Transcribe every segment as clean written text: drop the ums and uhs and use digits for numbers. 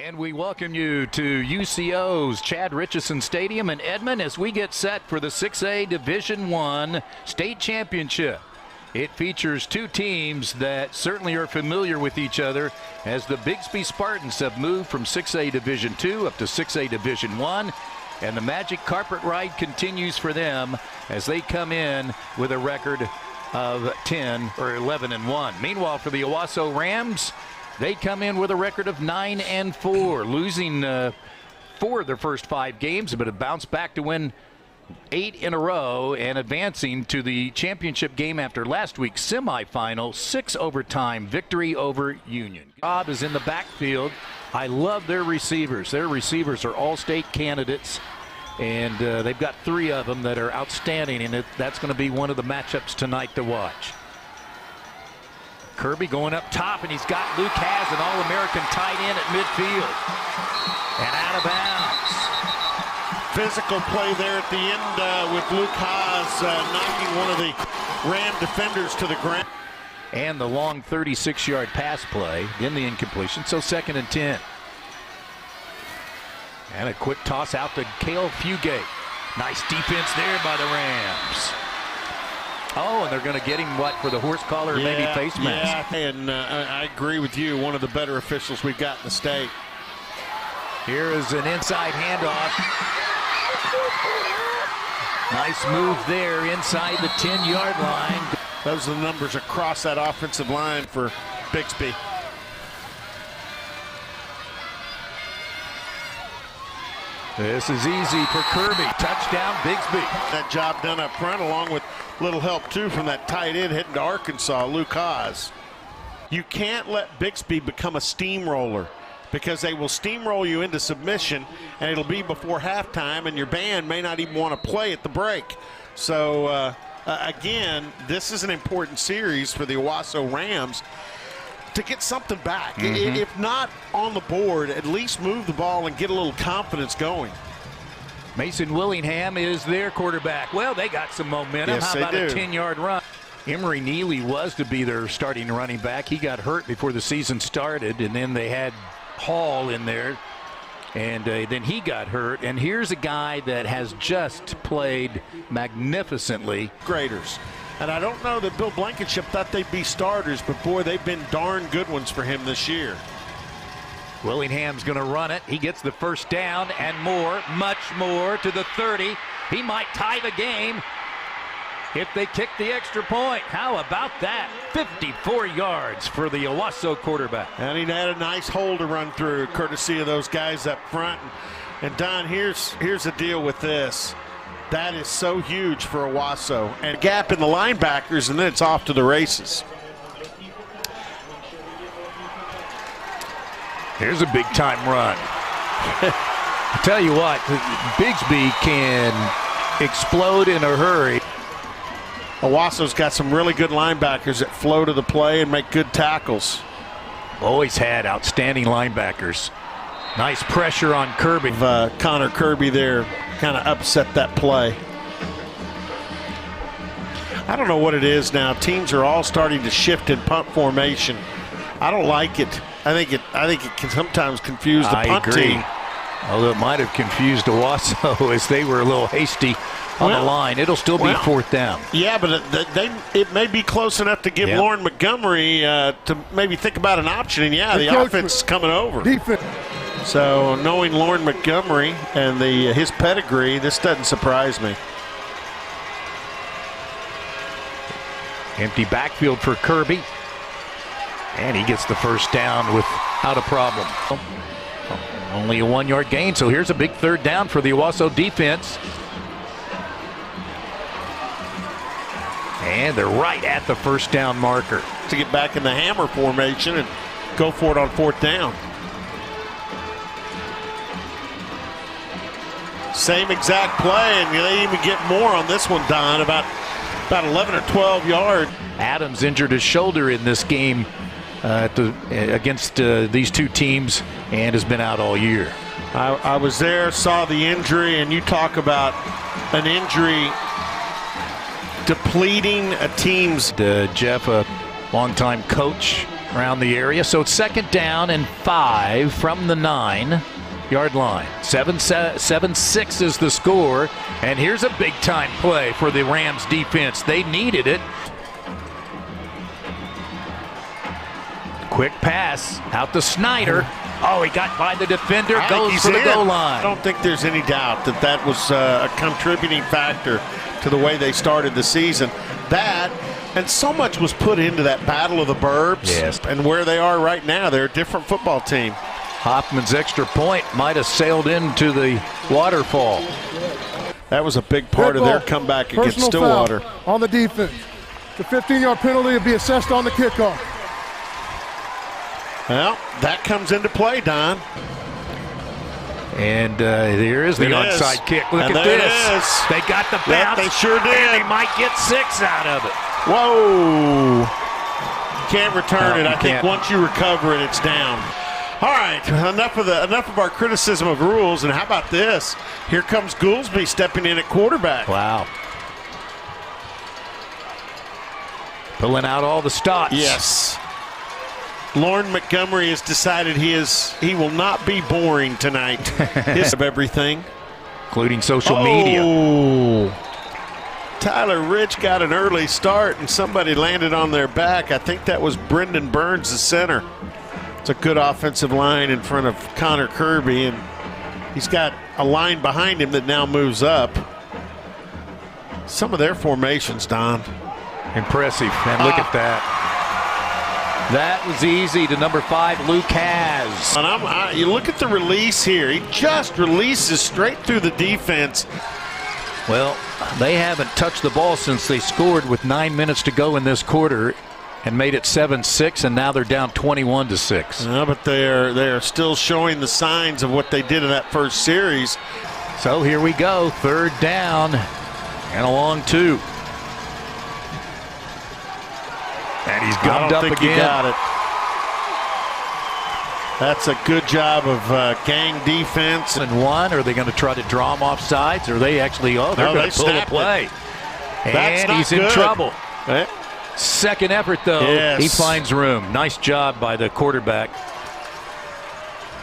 And we welcome you to UCO's Chad Richardson Stadium in Edmond as we get set for the 6A Division I State Championship. It features two teams that certainly are familiar with each other, as the Bixby Spartans have moved from 6A Division II up to 6A Division I, and the magic carpet ride continues for them as they come in with a record of 10 or 11-1. Meanwhile, for the Owasso Rams, they come in with a record of 9-4, losing 4 of their first 5 games, but have bounced back to win 8 in a row and advancing to the championship game after last week's semifinal 6 overtime victory over Union. Bob is in the backfield. I love their receivers. Their receivers are all-state candidates, and they've got 3 of them that are outstanding, and that's going to be one of the matchups tonight to watch. Kirby going up top, and he's got Luke Has, an All-American tight end at midfield. And out of bounds. Physical play there at the end with Luke Haas knocking one of the Ram defenders to the ground. And the long 36-yard pass play, then the incompletion, so 2nd and 10. And a quick toss out to Cale Fugate. Nice defense there by the Rams. Oh, and they're going to get him, what, for the horse collar or maybe face mask? Yeah, and I agree with you. One of the better officials we've got in the state. Here is an inside handoff. Nice move there inside the 10-yard line. Those are the numbers across that offensive line for Bixby. This is easy for Kirby. Touchdown, Bixby. That job done up front, along with little help, too, from that tight end heading to Arkansas, Luke Haas. You can't let Bixby become a steamroller, because they will steamroll you into submission, and it'll be before halftime, and your band may not even want to play at the break. So, again, this is an important series for the Owasso Rams to get something back. If not on the board, at least move the ball and get a little confidence going. Mason Willingham is their quarterback. Well, they got some momentum. Yes, how about they a do. 10-yard run? Emory Neely was to be their starting running back. He got hurt before the season started, and then they had Hall in there, and then he got hurt. And here's a guy that has just played magnificently. Graders. And I don't know that Bill Blankenship thought they'd be starters, but boy, they've been darn good ones for him this year. Willingham's going to run it. He gets the first down and more, much more, to the 30. He might tie the game if they kick the extra point. How about that? 54 yards for the Owasso quarterback. And he had a nice hole to run through, courtesy of those guys up front. And Don, here's the deal with this. That is so huge for Owasso. And gap in the linebackers, and then it's off to the races. Here's a big-time run. I tell you what, Bixby can explode in a hurry. Owasso's got some really good linebackers that flow to the play and make good tackles. Always had outstanding linebackers. Nice pressure on Kirby. Connor Kirby there kind of upset that play. I don't know what it is now. Teams are all starting to shift in punt formation. I don't like it. I think it can sometimes confuse the punt team. Although it might have confused Owasso as they were a little hasty on the line. It'll still be 4th down. Yeah, but it may be close enough to give Lauren Montgomery to maybe think about an option. And the offense is coming over. Defense. So knowing Lauren Montgomery and his pedigree, this doesn't surprise me. Empty backfield for Kirby. And he gets the first down without a problem. Only a 1-yard gain, so here's a big 3rd down for the Owasso defense. And they're right at the first down marker. To get back in the hammer formation and go for it on 4th down. Same exact play, and they even get more on this one, Don, about 11 or 12 yards. Adams injured his shoulder in this game against these two teams and has been out all year. I was there, saw the injury, and you talk about an injury depleting a team's. Jeff, a longtime coach, around the area. So it's 2nd down and 5 from the 9-yard line. 7-6 is the score. And here's a big-time play for the Rams defense. They needed it. Quick pass out to Snyder. Oh, he got by the defender, goes for the goal line. I don't think there's any doubt that that was a contributing factor to the way they started the season. That, and so much was put into that battle of the burbs. Yes. And where they are right now, they're a different football team. Hoffman's extra point might have sailed into the waterfall. That was a big part of their comeback against Stillwater. Foul on the defense. The 15-yard penalty will be assessed on the kickoff. Well, that comes into play, Don. And there is the onside kick. Look at this. They got the bounce. Yep, they sure did. And they might get 6 out of it. Whoa. Can't return it. I think can't. once you recover it, it's down. All right, enough of our criticism of rules, and how about this? Here comes Goolsby stepping in at quarterback. Wow. Pulling out all the stops. Yes. Lauren Montgomery has decided he will not be boring tonight. His of everything, including social media. Tyler Rich got an early start, and somebody landed on their back. I think that was Brendan Burns, the center. It's a good offensive line in front of Connor Kirby, and he's got a line behind him that now moves up. Some of their formations, Don. Impressive, and look at that. That was easy to number 5, Luke Has. And you look at the release here. He just releases straight through the defense. Well, they haven't touched the ball since they scored with 9 minutes to go in this quarter and made it 7-6, and now they're down 21-6. But they are still showing the signs of what they did in that first series. So here we go, 3rd down and a long 2. And he's gummed up again. He got it. That's a good job of gang defense. And 1, are they going to try to draw him off sides? Or are they actually, they're going to pull a play. And he's in trouble. Right. 2nd effort, though. Yes. He finds room. Nice job by the quarterback.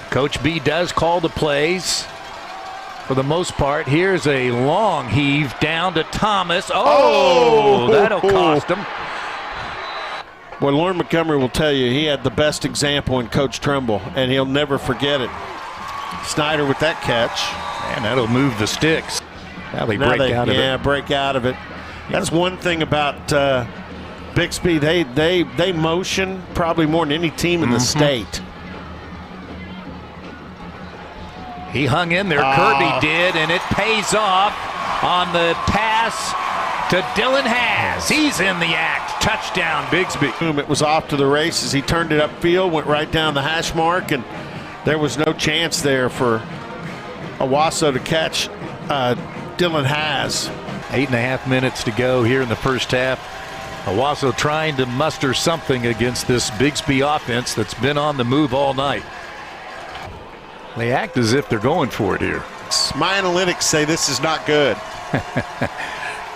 Coach B does call the plays for the most part. Here's a long heave down to Thomas. Oh, that'll cost him. Well, Lauren Montgomery will tell you he had the best example in Coach Trumbull, and he'll never forget it. Snyder with that catch. And that'll move the sticks. Now they break out of it. Yeah, break out of it. That's one thing about Bixby. They motion probably more than any team in the state. He hung in there. Kirby did, and it pays off on the pass to Dylan Has. He's in the act. Touchdown, Bixby. It was off to the races. He turned it upfield, went right down the hash mark, and there was no chance there for Owasso to catch Dylan Has. 8.5 minutes to go here in the first half. Owasso trying to muster something against this Bixby offense that's been on the move all night. They act as if they're going for it here. My analytics say this is not good.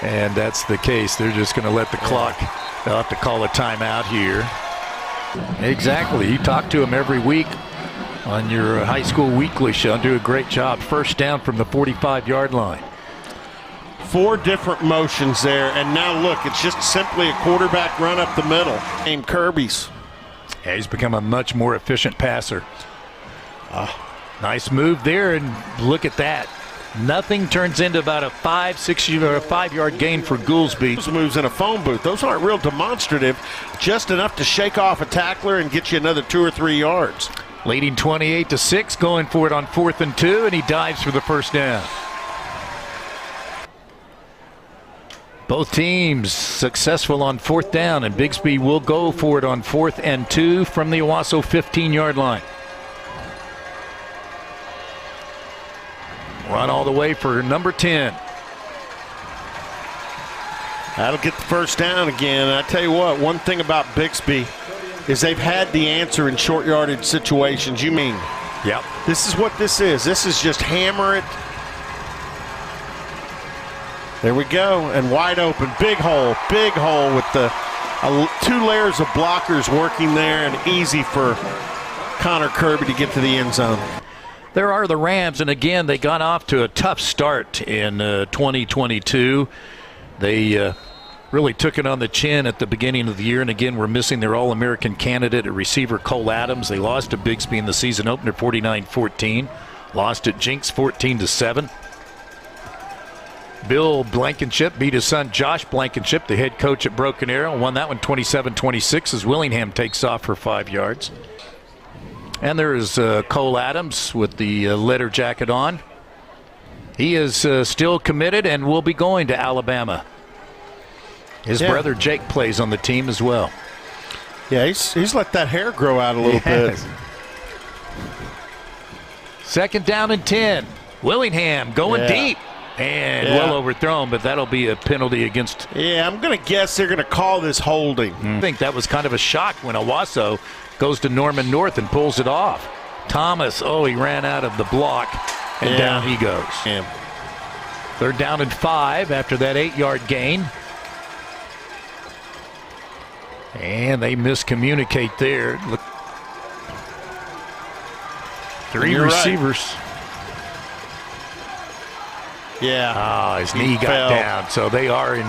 And that's the case. They're just going to let the clock. They'll have to call a timeout here. Exactly. You talk to him every week on your high school weekly show. Do a great job. 1st down from the 45-yard line. 4 different motions there, and now look, it's just simply a quarterback run up the middle. Named Kirby's. Yeah, he's become a much more efficient passer. Nice move there, and look at that. Nothing turns into about a 5-yard gain for Goolsby. Those moves in a phone booth, those aren't real demonstrative, just enough to shake off a tackler and get you another 2 or 3 yards. Leading 28-6, going for it on 4th and 2, and he dives for the 1st down. Both teams successful on 4th down, and Bixby will go for it on 4th and 2 from the Owasso 15-yard line. Run all the way for number 10. That'll get the 1st down again. I tell you what, one thing about Bixby is they've had the answer in short yardage situations. You mean? Yep. This is what this is. This is just hammer it. There we go, and wide open, big hole with the two layers of blockers working there, and easy for Connor Kirby to get to the end zone. There are the Rams, and again, they got off to a tough start in 2022. They really took it on the chin at the beginning of the year, and again, we're missing their All-American candidate at receiver Cole Adams. They lost to Bixby in the season opener 49-14. Lost at Jinx 14-7. Bill Blankenship beat his son Josh Blankenship, the head coach at Broken Arrow, won that one 27-26 as Willingham takes off for 5 yards. And there is Cole Adams with the letter jacket on. He is still committed and will be going to Alabama. His brother Jake plays on the team as well. Yeah, he's let that hair grow out a little bit. Second down and 10. Willingham going deep. And well overthrown, but that'll be a penalty against. Yeah, I'm going to guess they're going to call this holding. I think that was kind of a shock when Owasso goes to Norman North and pulls it off. Thomas, he ran out of the block, and down he goes. Yeah. Third down and 5 after that 8-yard gain. And they miscommunicate there. Look. 3 receivers. Right. Yeah. His knee got down, so they are in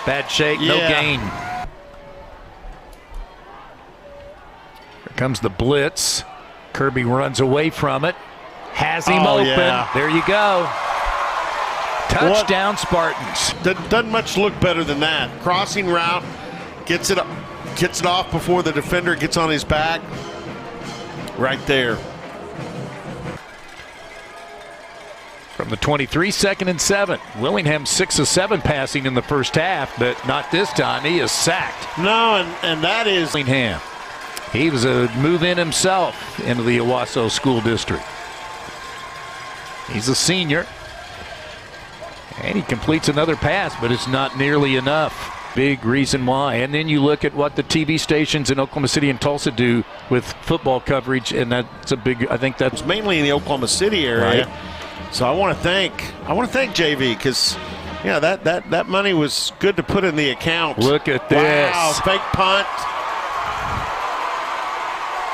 bad shape. No gain. Here comes the blitz. Kirby runs away from it. Has him open. Yeah. There you go. Touchdown, Spartans. Doesn't much look better than that. Crossing route, gets it off before the defender gets on his back. Right there. From the 23, 2nd and 7. Willingham 6 of 7 passing in the first half, but not this time. He is sacked. No, and that is Willingham. He was a move-in himself into the Owasso School District. He's a senior. And he completes another pass, but it's not nearly enough. Big reason why. And then you look at what the TV stations in Oklahoma City and Tulsa do with football coverage, and that's a big, I think that's mainly in the Oklahoma City area. Right. So I want to thank JV because that money was good to put in the account. Look at this. Wow, fake punt.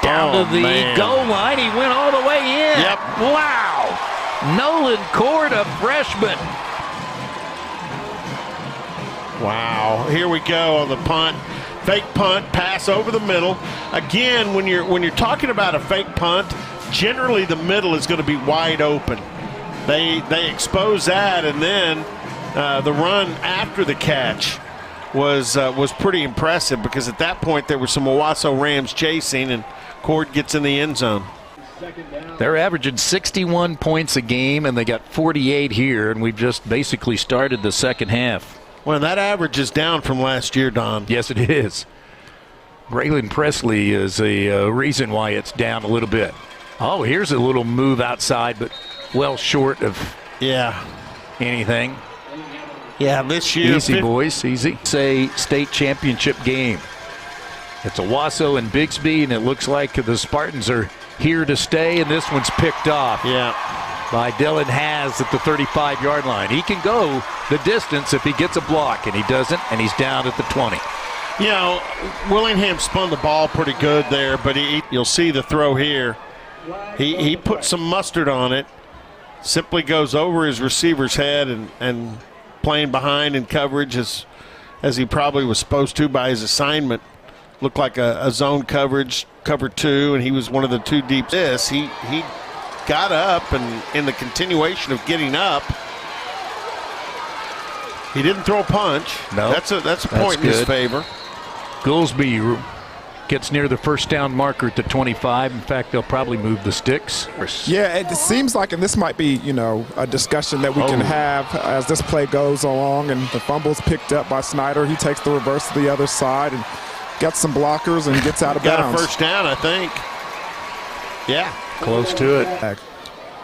Down to the goal line. He went all the way in. Yep. Wow. Nolan Cord, a freshman. Wow. Here we go on the punt. Fake punt, pass over the middle. Again, when you're talking about a fake punt, generally the middle is going to be wide open. They expose that, and then the run after the catch was pretty impressive because at that point there were some Owasso Rams chasing, and Cord gets in the end zone. They're averaging 61 points a game, and they got 48 here, and we've just basically started the second half. Well, that average is down from last year, Don. Yes, it is. Braylon Presley is a reason why it's down a little bit. Oh, here's a little move outside, but well short of anything. Yeah, this year. Easy, boys, easy. It's a state championship game. It's Owasso and Bixby, and it looks like the Spartans are here to stay, and this one's picked off. Yeah. By Dylan Haas at the 35-yard line. He can go the distance if he gets a block, and he doesn't, and he's down at the 20. You know, Willingham spun the ball pretty good there, but you'll see the throw here. He put some mustard on it, simply goes over his receiver's head and playing behind in coverage as he probably was supposed to by his assignment. Looked like a zone coverage, cover 2, and he was one of the 2 deep. He got up, and in the continuation of getting up, he didn't throw a punch. No, that's a point in his favor. Goolsby gets near the first down marker at the 25. In fact, they'll probably move the sticks. Yeah, it seems like, and this might be, a discussion that we can have as this play goes along, and the fumble's picked up by Snyder. He takes the reverse to the other side and gets some blockers and gets out of bounds. Got a first down, I think. Yeah. Close to it.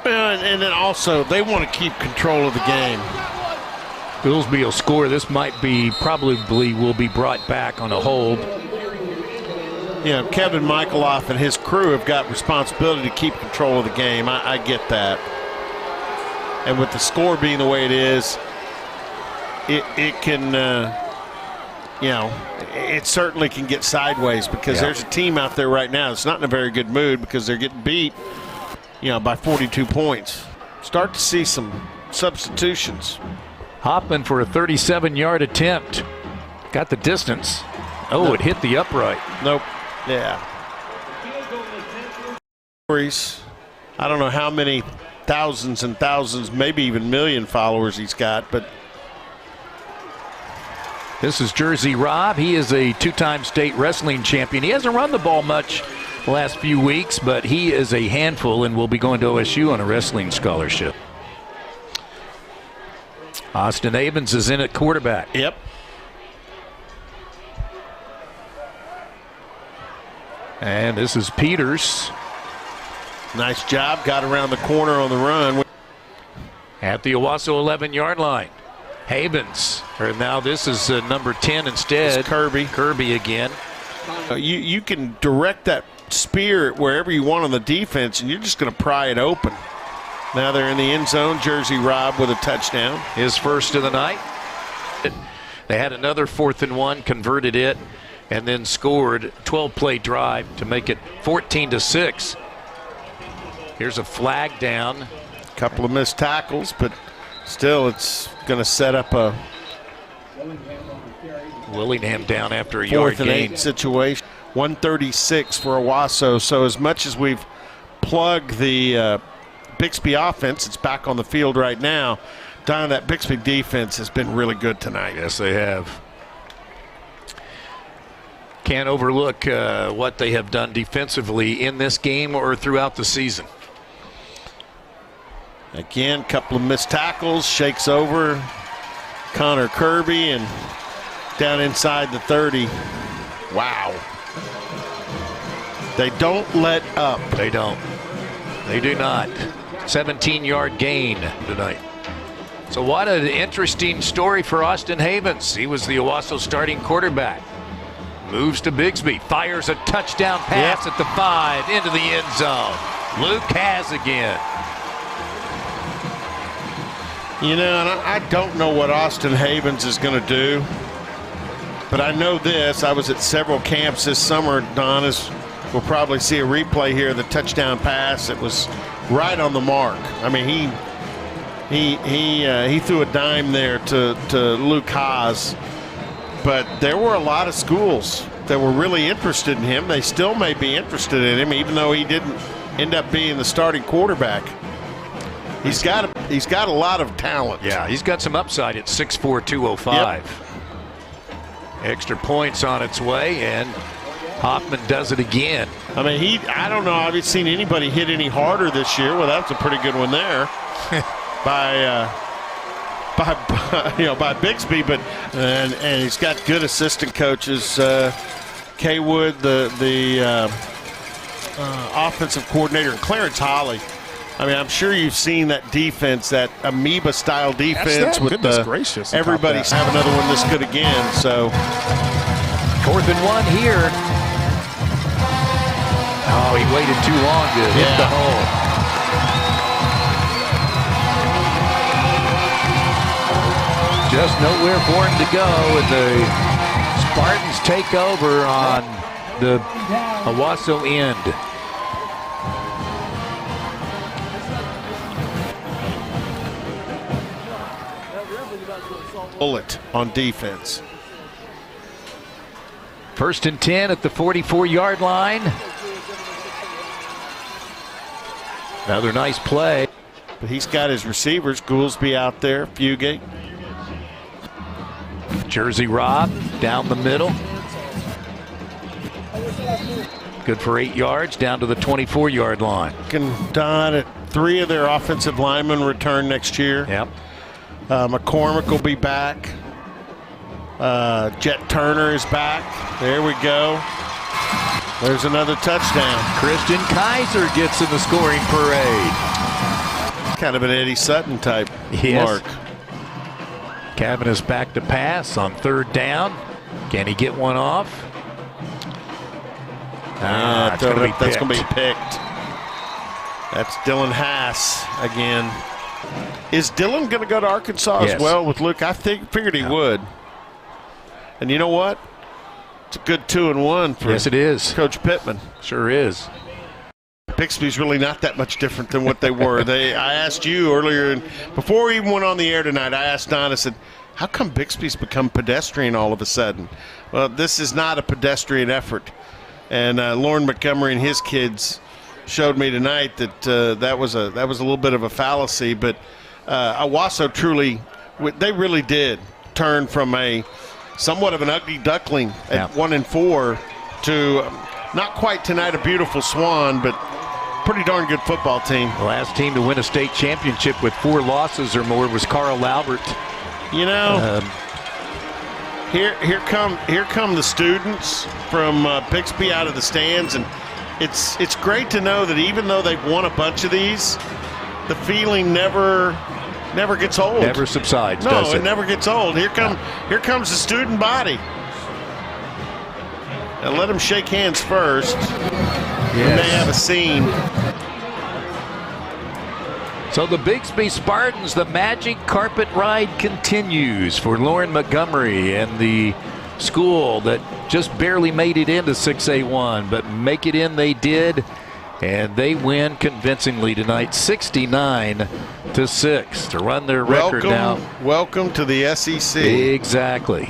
And then also, they want to keep control of the game. Goolsby will score. This might be, probably will be brought back on a hold. Kevin Michaeloff and his crew have got responsibility to keep control of the game. I get that. And with the score being the way it is, it can you know, it certainly can get sideways because there's a team out there right now that's not in a very good mood because they're getting beat, you know, by 42 points. Start to see some substitutions. Hoffman for a 37-yard attempt. Got the distance. Oh, Nope. It hit the upright. Nope. Yeah. I don't know how many thousands and thousands, maybe even million followers he's got, but This is Jersey Rob. He is a two-time state wrestling champion. He hasn't run the ball much the last few weeks, but he is a handful and will be going to OSU on a wrestling scholarship. Austin Avens is in at quarterback. Yep. And this is Peters Nice job. Got around the corner on the run. at the Owasso 11-yard line. Havens, or now this is number 10 instead. It's Kirby. Kirby again. You can direct that spear wherever you want on the defense, and you're just going to pry it open. Now they're in the end zone. Jersey Rob with a touchdown. His first of the night. They had another 4th and 1, converted it, and then scored 12-play drive to make it 14-6. Here's a flag down. Couple of missed tackles, but still it's going to set up a Willingham down after a yard 4th and gain. 8 situation. 136 for Owasso. So as much as we've plugged the Bixby offense, it's back on the field right now. Down that Bixby defense has been really good tonight. Yes, they have. Can't overlook what they have done defensively in this game or throughout the season. Again, couple of missed tackles, shakes over Connor Kirby and down inside the 30. Wow. They don't let up. They don't. They do not. 17-yard gain tonight. So what an interesting story for Austin Havens. He was the Owasso starting quarterback. Moves to Bixby, fires a touchdown pass at the 5 into the end zone. Luke has again. You know, and I don't know what Austin Havens is going to do, but I know this. I was at several camps this summer, Don, as we'll probably see a replay here of the touchdown pass. It was right on the mark. I mean, he threw a dime there to Luke Haas, but there were a lot of schools that were really interested in him. They still may be interested in him, even though he didn't end up being the starting quarterback. He's got a lot of talent. Yeah, he's got some upside at 6'4", 205. Yep. Extra points on its way, and Hoffman does it again. I mean, I don't know. I haven't seen anybody hit any harder this year. Well, that's a pretty good one there by Bixby. But and he's got good assistant coaches. Kay Wood, the offensive coordinator, and Clarence Holly. I mean, I'm sure you've seen that defense, that amoeba-style defense with gracious, everybody's have another one this good again. So 4th and 1 here. Oh, he waited too long to hit the hole. Just nowhere for him to go, and the Spartans take over on the Owasso end. bullet on defense. 1st and 10 at the 44-yard line. Another nice play. But he's got his receivers. Goolsby out there, Fugate. Jersey Rob down the middle. Good for 8 yards down to the 24-yard line. Don, at 3 of their offensive linemen return next year. Yep. McCormick will be back. Jet Turner is back. There we go. There's another touchdown. Christian Kaiser gets in the scoring parade. Kind of an Eddie Sutton type mark. Cavanis back to pass on 3rd down. Can he get one off? That's going to be picked. That's Dylan Haas again. Is Dylan going to go to Arkansas as well with Luke? I figured he would. And you know what? It's a good 2-1 for yes, it is. Coach Pittman. Sure is. Bixby's really not that much different than what they were. I asked you earlier, and before we even went on the air tonight, I asked Don, I said, how come Bixby's become pedestrian all of a sudden? Well, this is not a pedestrian effort. And Lauren Montgomery and his kids showed me tonight that that was a little bit of a fallacy. But Owasso truly, they really did turn from a somewhat of an ugly duckling at 1-4 to not quite tonight a beautiful swan, but pretty darn good football team. The last team to win a state championship with 4 losses or more was Carl Albert. You know, here come the students from Bixby out of the stands, and it's great to know that even though they've won a bunch of these, the feeling never gets old. Never subsides. No, does it never gets old. Here comes the student body. Now let them shake hands first. Yes. And they have a scene. So the Bixby Spartans, the magic carpet ride continues for Lauren Montgomery and the school that just barely made it into 6A-1, but make it in they did, and they win convincingly tonight, 69-6 to run their record now. Welcome to the SEC. Exactly.